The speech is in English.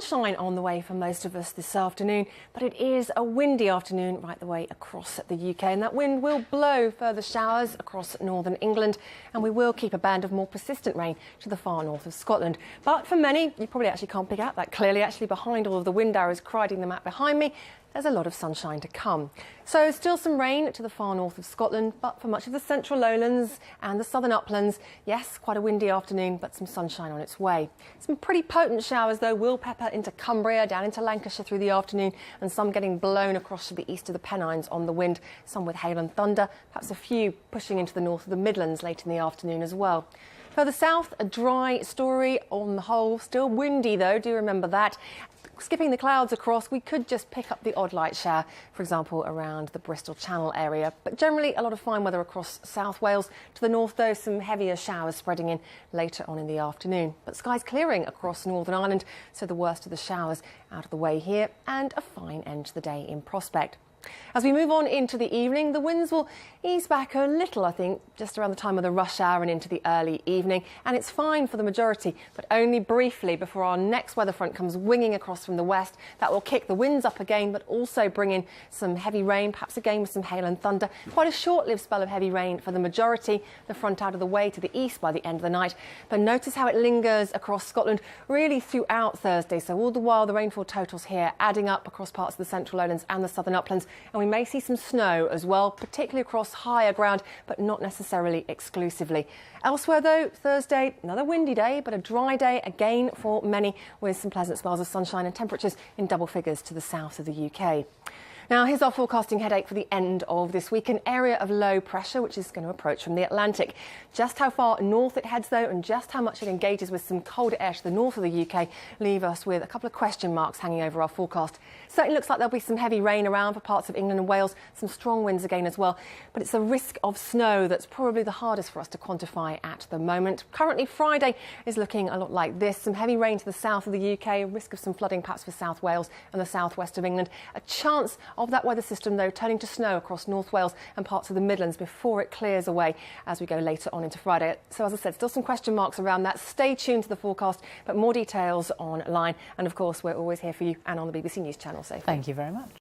sunshine on the way for most of us this afternoon, but it is a windy afternoon right the way across the UK, and that wind will blow further showers across northern England, and we will keep a band of more persistent rain to the far north of Scotland. But for many, you probably actually can't pick out that clearly, actually behind all of the wind arrows crowding the map behind me, there's a lot of sunshine to come. So still some rain to the far north of Scotland, but for much of the central lowlands and the southern uplands, yes, quite a windy afternoon, but some sunshine on its way. Some pretty potent showers, though, will pepper into Cumbria, down into Lancashire through the afternoon, and some getting blown across to the east of the Pennines on the wind, some with hail and thunder, perhaps a few pushing into the north of the Midlands late in the afternoon as well. Further south, a dry story on the whole. Still windy, though, do remember that. Skipping the clouds across, we could just pick up the odd light shower, for example, around the Bristol Channel area. But generally, a lot of fine weather across South Wales. To the north, though, some heavier showers spreading in later on in the afternoon. But skies clearing across Northern Ireland, so the worst of the showers out of the way here, and a fine end to the day in prospect. As we move on into the evening, the winds will ease back a little, I think, just around the time of the rush hour and into the early evening. And it's fine for the majority, but only briefly before our next weather front comes winging across from the west. That will kick the winds up again, but also bring in some heavy rain, perhaps again with some hail and thunder. Quite a short-lived spell of heavy rain for the majority. The front out of the way to the east by the end of the night. But notice how it lingers across Scotland really throughout Thursday. So all the while, the rainfall totals here adding up across parts of the central lowlands and the southern uplands. And we may see some snow as well, particularly across higher ground, but not necessarily exclusively. Elsewhere, though, Thursday, another windy day, but a dry day again for many, with some pleasant spells of sunshine and temperatures in double figures to the south of the UK. Now, here's our forecasting headache for the end of this week. An area of low pressure, which is going to approach from the Atlantic. Just how far north it heads, though, and just how much it engages with some colder air to the north of the UK, leave us with a couple of question marks hanging over our forecast. Certainly looks like there'll be some heavy rain around for parts of England and Wales, some strong winds again as well. But it's the risk of snow that's probably the hardest for us to quantify at the moment. Currently, Friday is looking a lot like this. Some heavy rain to the south of the UK, a risk of some flooding perhaps for South Wales and the southwest of England. A chance of that weather system, though, turning to snow across North Wales and parts of the Midlands before it clears away as we go later on into Friday. So, as I said, still some question marks around that. Stay tuned to the forecast, but more details online. And, of course, we're always here for you and on the BBC News channel. So thank you very much.